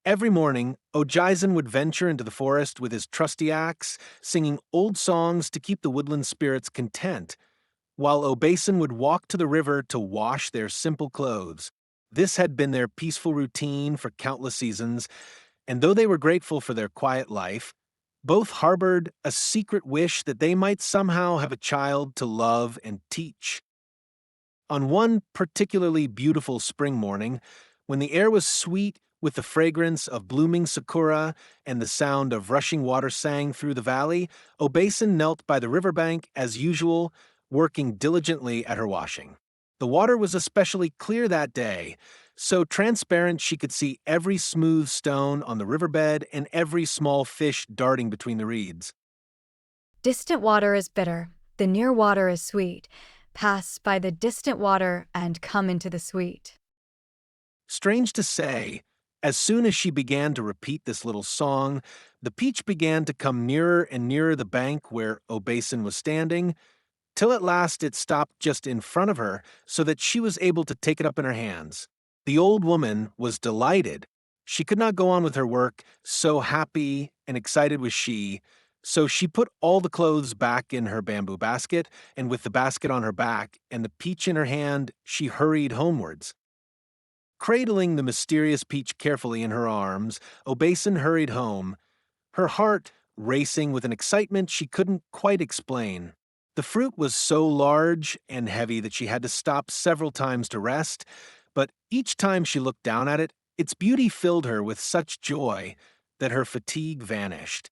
Every morning, Ojizen would venture into the forest with his trusty axe, singing old songs to keep the woodland spirits content, while Obasin would walk to the river to wash their simple clothes. This had been their peaceful routine for countless seasons, and though they were grateful for their quiet life, both harbored a secret wish that they might somehow have a child to love and teach. On one particularly beautiful spring morning, when the air was sweet with the fragrance of blooming sakura and the sound of rushing water sang through the valley, Obasin knelt by the riverbank as usual, working diligently at her washing. The water was especially clear that day, so transparent she could see every smooth stone on the riverbed and every small fish darting between the reeds. Distant water is bitter, the near water is sweet. Pass by the distant water and come into the sweet. Strange to say, as soon as she began to repeat this little song, the peach began to come nearer and nearer the bank where Obasin was standing, till at last it stopped just in front of her so that she was able to take it up in her hands. The old woman was delighted. She could not go on with her work, so happy and excited was she, so she put all the clothes back in her bamboo basket, and with the basket on her back and the peach in her hand, she hurried homewards. Cradling the mysterious peach carefully in her arms, Obasin hurried home, her heart racing with an excitement she couldn't quite explain. The fruit was so large and heavy that she had to stop several times to rest, but each time she looked down at it, its beauty filled her with such joy that her fatigue vanished.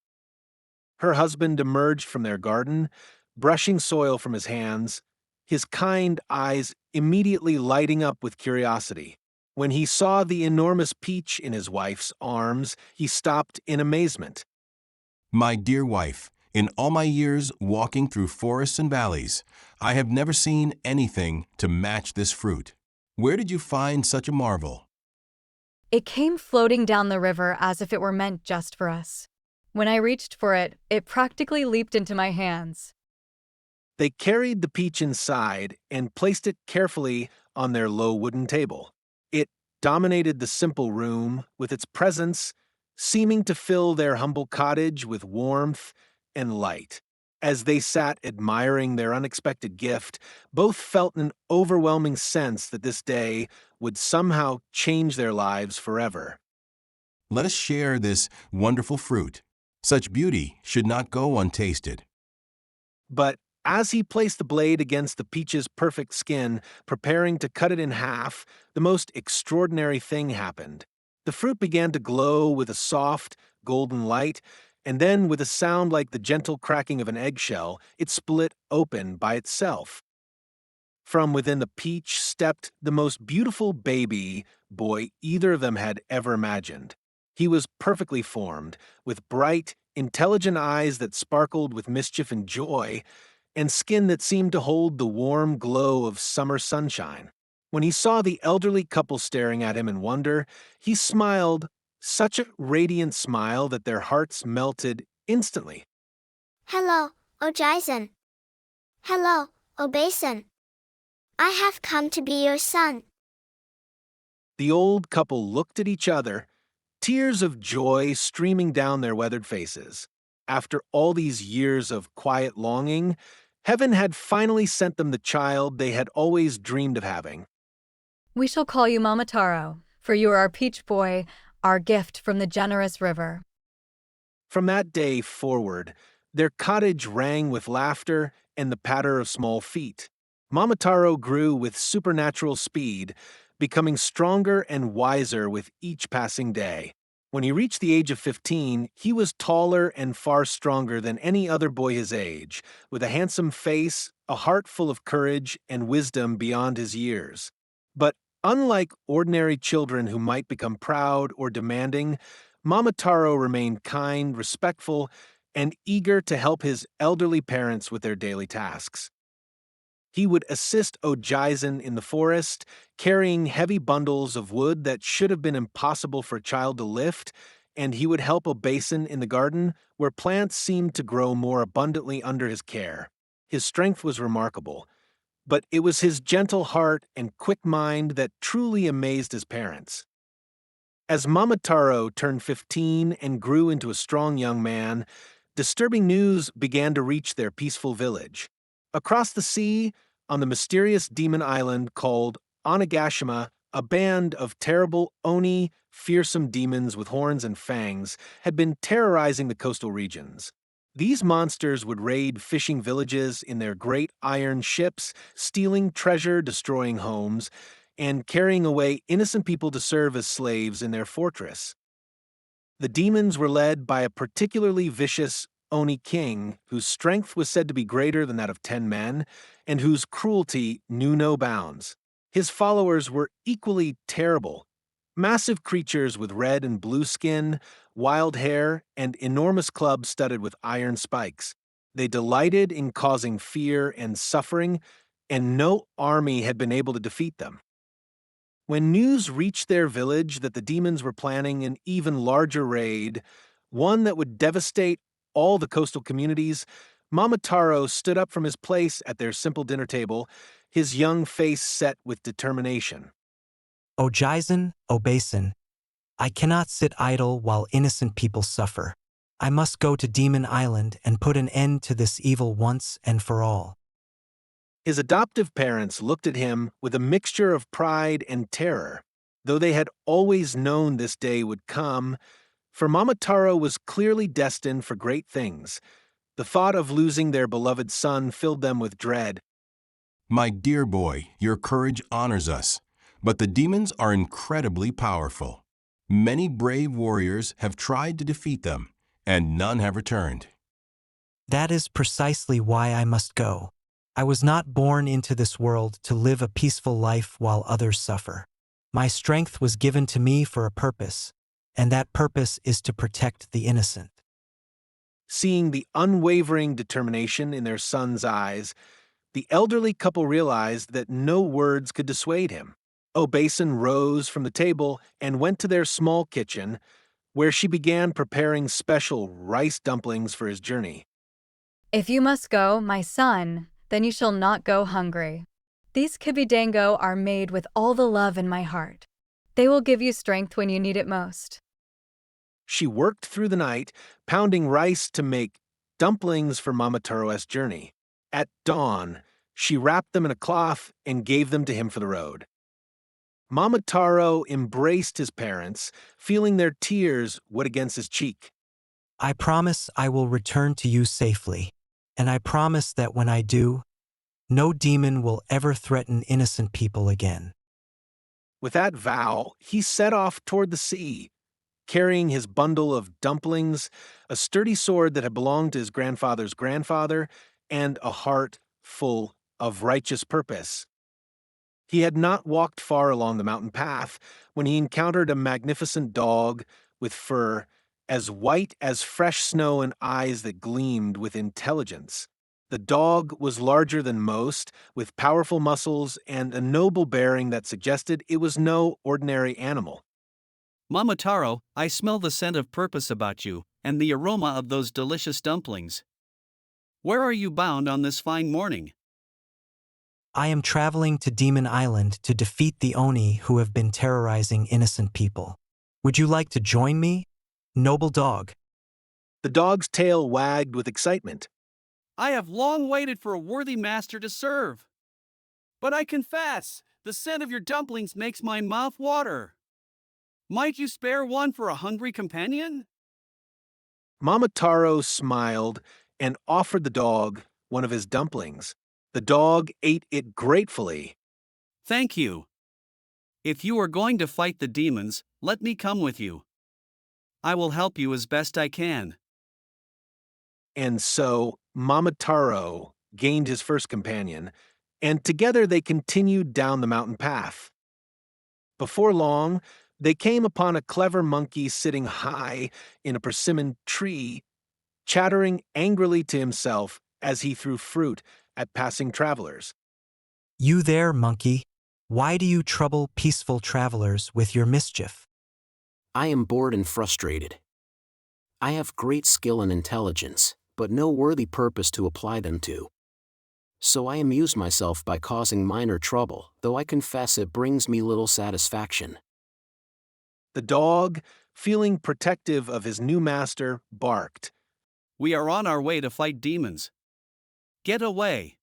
Her husband emerged from their garden, brushing soil from his hands, his kind eyes immediately lighting up with curiosity. When he saw the enormous peach in his wife's arms, he stopped in amazement. My dear wife, in all my years walking through forests and valleys, I have never seen anything to match this fruit. Where did you find such a marvel? It came floating down the river as if it were meant just for us. When I reached for it, it practically leaped into my hands. They carried the peach inside and placed it carefully on their low wooden table. It dominated the simple room with its presence, seeming to fill their humble cottage with warmth and light. As they sat admiring their unexpected gift, both felt an overwhelming sense that this day would somehow change their lives forever. Let us share this wonderful fruit. Such beauty should not go untasted. But as he placed the blade against the peach's perfect skin, preparing to cut it in half, the most extraordinary thing happened. The fruit began to glow with a soft, golden light, and then, with a sound like the gentle cracking of an eggshell, it split open by itself. From within the peach stepped the most beautiful baby boy either of them had ever imagined. He was perfectly formed, with bright, intelligent eyes that sparkled with mischief and joy, and skin that seemed to hold the warm glow of summer sunshine. When he saw the elderly couple staring at him in wonder, he smiled, such a radiant smile that their hearts melted instantly. Hello, Ojizen. Hello, Obasin. I have come to be your son. The old couple looked at each other, tears of joy streaming down their weathered faces. After all these years of quiet longing, heaven had finally sent them the child they had always dreamed of having. We shall call you Momotaro, for you are our peach boy, our gift from the generous river. From that day forward, their cottage rang with laughter and the patter of small feet. Momotaro grew with supernatural speed, becoming stronger and wiser with each passing day. When he reached the age of 15, he was taller and far stronger than any other boy his age, with a handsome face, a heart full of courage, and wisdom beyond his years. But unlike ordinary children who might become proud or demanding, Momotaro remained kind, respectful, and eager to help his elderly parents with their daily tasks. He would assist Ojizen in the forest, carrying heavy bundles of wood that should have been impossible for a child to lift, and he would help Obasin in the garden, where plants seemed to grow more abundantly under his care. His strength was remarkable, but it was his gentle heart and quick mind that truly amazed his parents. As Momotaro turned 15 and grew into a strong young man, disturbing news began to reach their peaceful village. Across the sea, on the mysterious demon island called Onigashima, a band of terrible oni, fearsome demons with horns and fangs, had been terrorizing the coastal regions. These monsters would raid fishing villages in their great iron ships, stealing treasure, destroying homes, and carrying away innocent people to serve as slaves in their fortress. The demons were led by a particularly vicious Oni king, whose strength was said to be greater than that of 10 men, and whose cruelty knew no bounds. His followers were equally terrible. Massive creatures with red and blue skin, wild hair, and enormous clubs studded with iron spikes. They delighted in causing fear and suffering, and no army had been able to defeat them. When news reached their village that the demons were planning an even larger raid, one that would devastate all the coastal communities, Momotaro stood up from his place at their simple dinner table, his young face set with determination. O Jason, O Basin, I cannot sit idle while innocent people suffer. I must go to Demon Island and put an end to this evil once and for all. His adoptive parents looked at him with a mixture of pride and terror. Though they had always known this day would come, for Momotaro was clearly destined for great things. The thought of losing their beloved son filled them with dread. My dear boy, your courage honors us, but the demons are incredibly powerful. Many brave warriors have tried to defeat them, and none have returned. That is precisely why I must go. I was not born into this world to live a peaceful life while others suffer. My strength was given to me for a purpose, and that purpose is to protect the innocent. Seeing the unwavering determination in their son's eyes, the elderly couple realized that no words could dissuade him. Obasin rose from the table and went to their small kitchen, where she began preparing special rice dumplings for his journey. If you must go, my son, then you shall not go hungry. These kibidango are made with all the love in my heart. They will give you strength when you need it most. She worked through the night, pounding rice to make dumplings for Momotaro's journey. At dawn, she wrapped them in a cloth and gave them to him for the road. Momotaro embraced his parents, feeling their tears wet against his cheek. I promise I will return to you safely, and I promise that when I do, no demon will ever threaten innocent people again. With that vow, he set off toward the sea, carrying his bundle of dumplings, a sturdy sword that had belonged to his grandfather's grandfather, and a heart full of righteous purpose. He had not walked far along the mountain path when he encountered a magnificent dog with fur as white as fresh snow and eyes that gleamed with intelligence. The dog was larger than most, with powerful muscles and a noble bearing that suggested it was no ordinary animal. Momotaro, I smell the scent of purpose about you, and the aroma of those delicious dumplings. Where are you bound on this fine morning? I am traveling to Demon Island to defeat the Oni who have been terrorizing innocent people. Would you like to join me, noble dog? The dog's tail wagged with excitement. I have long waited for a worthy master to serve. But I confess, the scent of your dumplings makes my mouth water. Might you spare one for a hungry companion? Momotaro smiled and offered the dog one of his dumplings. The dog ate it gratefully. Thank you. If you are going to fight the demons, let me come with you. I will help you as best I can. And so Momotaro gained his first companion, and together they continued down the mountain path. Before long, they came upon a clever monkey sitting high in a persimmon tree, chattering angrily to himself as he threw fruit at passing travelers. You there, monkey? Why do you trouble peaceful travelers with your mischief? I am bored and frustrated. I have great skill and intelligence, but no worthy purpose to apply them to. So I amuse myself by causing minor trouble, though I confess it brings me little satisfaction. The dog, feeling protective of his new master, barked. We are on our way to fight demons. Get away.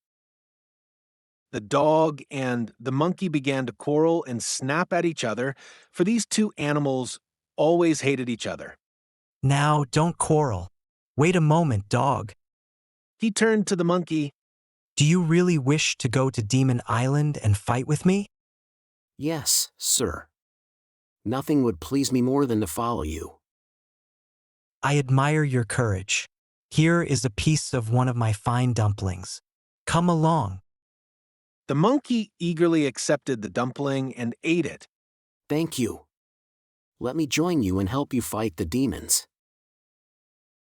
The dog and the monkey began to quarrel and snap at each other, for these two animals always hated each other. Now, don't quarrel. Wait a moment, dog. He turned to the monkey. Do you really wish to go to Demon Island and fight with me? Yes, sir. Nothing would please me more than to follow you. I admire your courage. Here is a piece of one of my fine dumplings. Come along. The monkey eagerly accepted the dumpling and ate it. Thank you. Let me join you and help you fight the demons.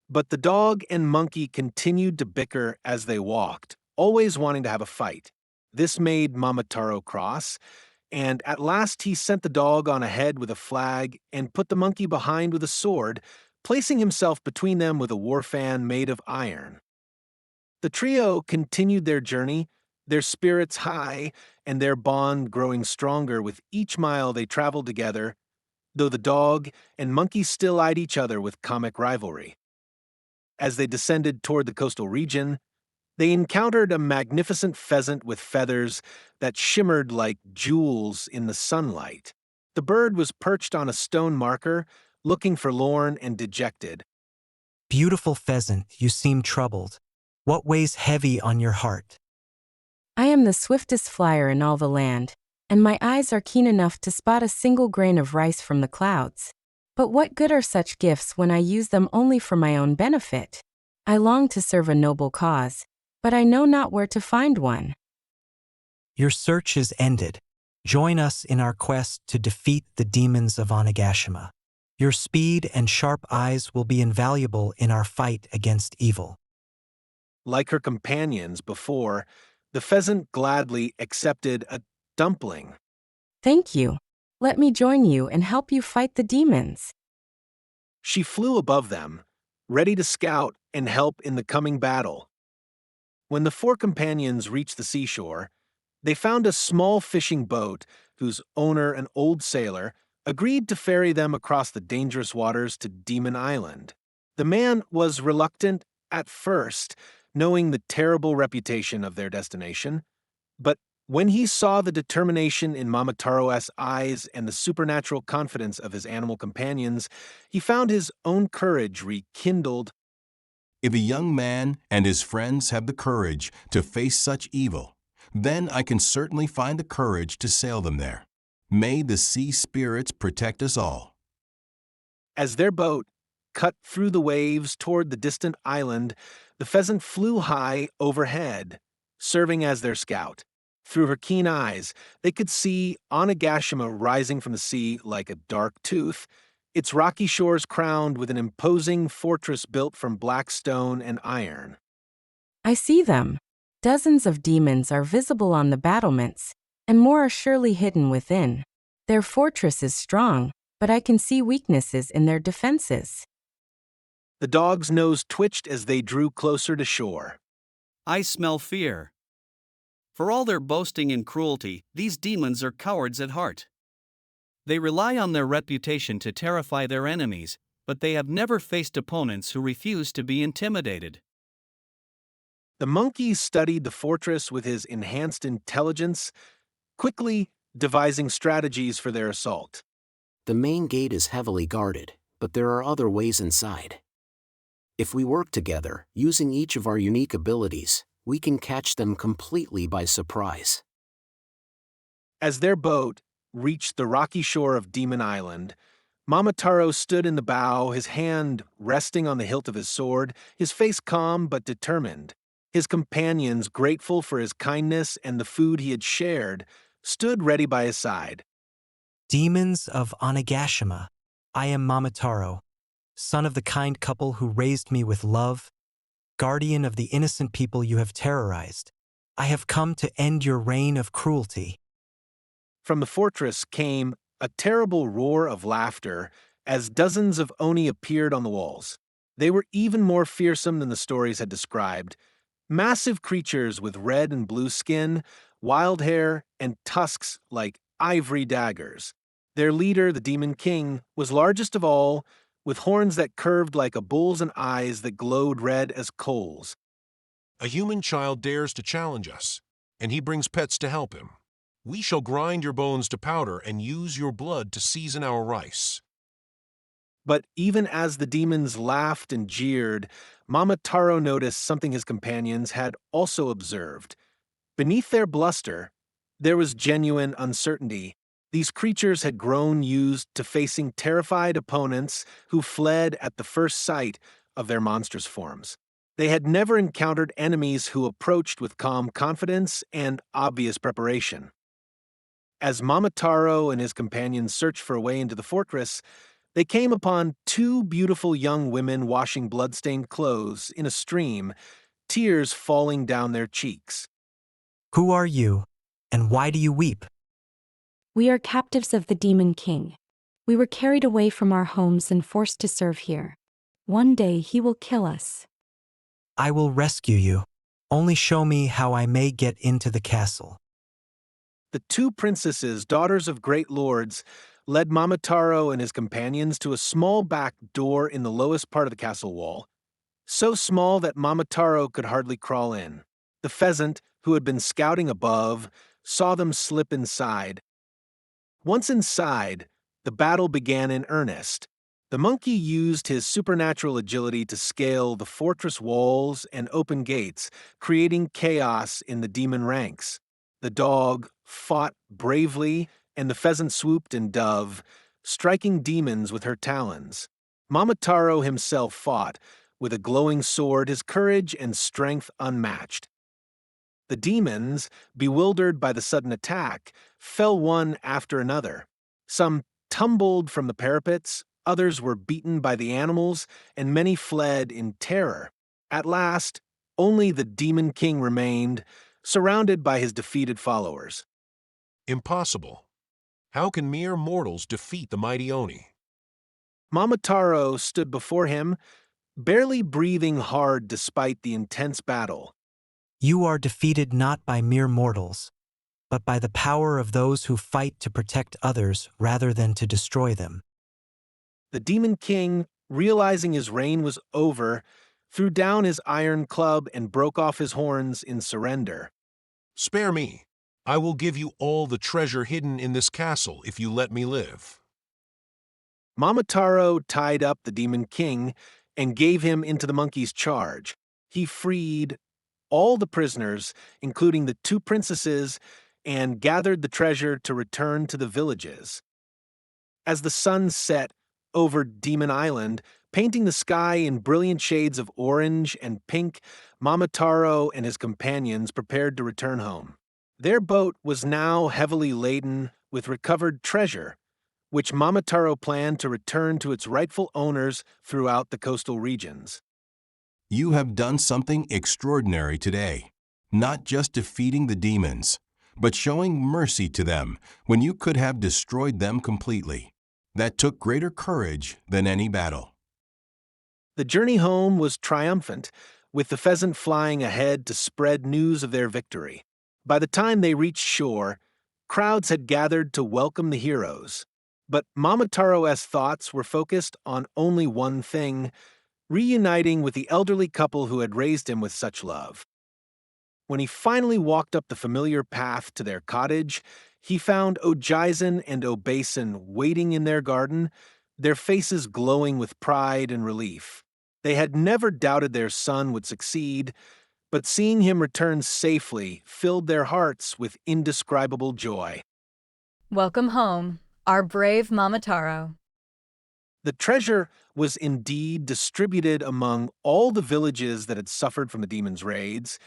But the dog and monkey continued to bicker as they walked, always wanting to have a fight. This made Momotaro cross, and at last he sent the dog on ahead with a flag and put the monkey behind with a sword, placing himself between them with a war fan made of iron. The trio continued their journey, their spirits high and their bond growing stronger with each mile they traveled together, though the dog and monkey still eyed each other with comic rivalry. As they descended toward the coastal region, they encountered a magnificent pheasant with feathers that shimmered like jewels in the sunlight. The bird was perched on a stone marker, looking forlorn and dejected. Beautiful pheasant, you seem troubled. What weighs heavy on your heart? I am the swiftest flyer in all the land, and my eyes are keen enough to spot a single grain of rice from the clouds. But what good are such gifts when I use them only for my own benefit? I long to serve a noble cause, but I know not where to find one. Your search is ended. Join us in our quest to defeat the demons of Onigashima. Your speed and sharp eyes will be invaluable in our fight against evil. Like her companions before, the pheasant gladly accepted a dumpling. Thank you. Let me join you and help you fight the demons. She flew above them, ready to scout and help in the coming battle. When the four companions reached the seashore, they found a small fishing boat whose owner, an old sailor, agreed to ferry them across the dangerous waters to Demon Island. The man was reluctant at first, knowing the terrible reputation of their destination, but when he saw the determination in Momotaro's eyes and the supernatural confidence of his animal companions, he found his own courage rekindled. If a young man and his friends have the courage to face such evil, then I can certainly find the courage to sail them there. May the sea spirits protect us all. As their boat cut through the waves toward the distant island, the pheasant flew high overhead, serving as their scout. Through her keen eyes, they could see Onigashima rising from the sea like a dark tooth, its rocky shores crowned with an imposing fortress built from black stone and iron. I see them. Dozens of demons are visible on the battlements, and more are surely hidden within. Their fortress is strong, but I can see weaknesses in their defenses. The dog's nose twitched as they drew closer to shore. I smell fear. For all their boasting and cruelty, these demons are cowards at heart. They rely on their reputation to terrify their enemies, but they have never faced opponents who refuse to be intimidated. The monkey studied the fortress with his enhanced intelligence, quickly devising strategies for their assault. The main gate is heavily guarded, but there are other ways inside. If we work together, using each of our unique abilities, we can catch them completely by surprise. As their boat reached the rocky shore of Demon Island, Momotaro stood in the bow, his hand resting on the hilt of his sword, his face calm but determined. His companions, grateful for his kindness and the food he had shared, stood ready by his side. Demons of Onigashima, I am Momotaro, son of the kind couple who raised me with love, guardian of the innocent people you have terrorized. I have come to end your reign of cruelty. From the fortress came a terrible roar of laughter as dozens of Oni appeared on the walls. They were even more fearsome than the stories had described. Massive creatures with red and blue skin, wild hair, and tusks like ivory daggers. Their leader, the Demon King, was largest of all, with horns that curved like a bull's and eyes that glowed red as coals. A human child dares to challenge us, and he brings pets to help him. We shall grind your bones to powder and use your blood to season our rice. But even as the demons laughed and jeered, Momotaro noticed something his companions had also observed. Beneath their bluster, there was genuine uncertainty. These creatures had grown used to facing terrified opponents who fled at the first sight of their monstrous forms. They had never encountered enemies who approached with calm confidence and obvious preparation. As Momotaro and his companions searched for a way into the fortress, they came upon two beautiful young women washing blood-stained clothes in a stream, tears falling down their cheeks. Who are you, and why do you weep? We are captives of the Demon King. We were carried away from our homes and forced to serve here. One day he will kill us. I will rescue you. Only show me how I may get into the castle. The two princesses, daughters of great lords, led Momotaro and his companions to a small back door in the lowest part of the castle wall, so small that Momotaro could hardly crawl in. The pheasant, who had been scouting above, saw them slip inside. Once inside, the battle began in earnest. The monkey used his supernatural agility to scale the fortress walls and open gates, creating chaos in the demon ranks. The dog fought bravely, and the pheasant swooped and dove, striking demons with her talons. Momotaro himself fought, with a glowing sword, his courage and strength unmatched. The demons, bewildered by the sudden attack, fell one after another. Some tumbled from the parapets, others were beaten by the animals, and many fled in terror. At last, only the Demon King remained, surrounded by his defeated followers. Impossible. How can mere mortals defeat the mighty Oni? Momotaro stood before him, barely breathing hard despite the intense battle. You are defeated not by mere mortals, but by the power of those who fight to protect others rather than to destroy them. The Demon King, realizing his reign was over, threw down his iron club and broke off his horns in surrender. Spare me. I will give you all the treasure hidden in this castle if you let me live. Momotaro tied up the Demon King and gave him into the monkey's charge. He freed all the prisoners, including the two princesses, and gathered the treasure to return to the villages. As the sun set over Demon Island, painting the sky in brilliant shades of orange and pink, Momotaro and his companions prepared to return home. Their boat was now heavily laden with recovered treasure, which Momotaro planned to return to its rightful owners throughout the coastal regions. You have done something extraordinary today, not just defeating the demons, but showing mercy to them when you could have destroyed them completely. That took greater courage than any battle. The journey home was triumphant, with the pheasant flying ahead to spread news of their victory. By the time they reached shore, crowds had gathered to welcome the heroes. But Momotaro's thoughts were focused on only one thing: reuniting with the elderly couple who had raised him with such love. When he finally walked up the familiar path to their cottage, he found Ojizen and Obasin waiting in their garden, their faces glowing with pride and relief. They had never doubted their son would succeed, but seeing him return safely filled their hearts with indescribable joy. Welcome home, our brave Momotaro. The treasure was indeed distributed among all the villages that had suffered from the demons' raids,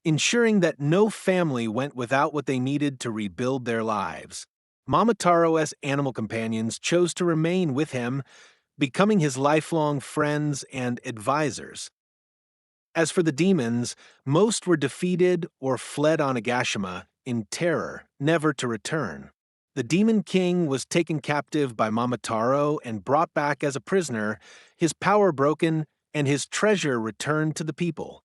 ensuring that no family went without what they needed to rebuild their lives. Momotaro's animal companions chose to remain with him, becoming his lifelong friends and advisors. As for the demons, most were defeated or fled on Agashima in terror, never to return. The Demon King was taken captive by Momotaro and brought back as a prisoner, his power broken, and his treasure returned to the people.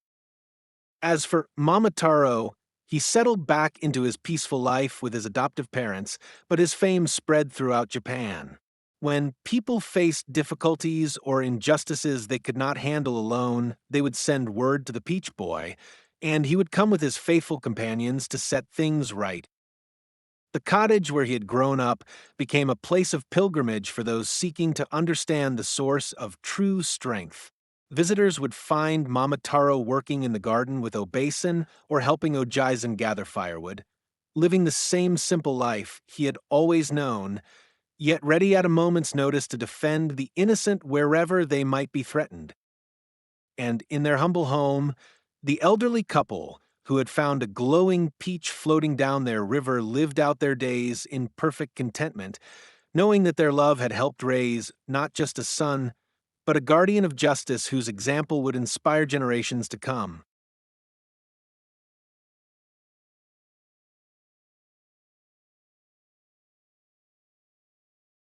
As for Momotaro, He settled back into his peaceful life with his adoptive parents, but his fame spread throughout Japan. When people faced difficulties or injustices they could not handle alone, they would send word to the Peach Boy, and he would come with his faithful companions to set things right. The cottage where he had grown up became a place of pilgrimage for those seeking to understand the source of true strength. Visitors would find Momotaro working in the garden with Obasan or helping Ojizen gather firewood, living the same simple life he had always known, yet ready at a moment's notice to defend the innocent wherever they might be threatened. And in their humble home, the elderly couple, who had found a glowing peach floating down their river, lived out their days in perfect contentment, knowing that their love had helped raise not just a son, but a guardian of justice whose example would inspire generations to come.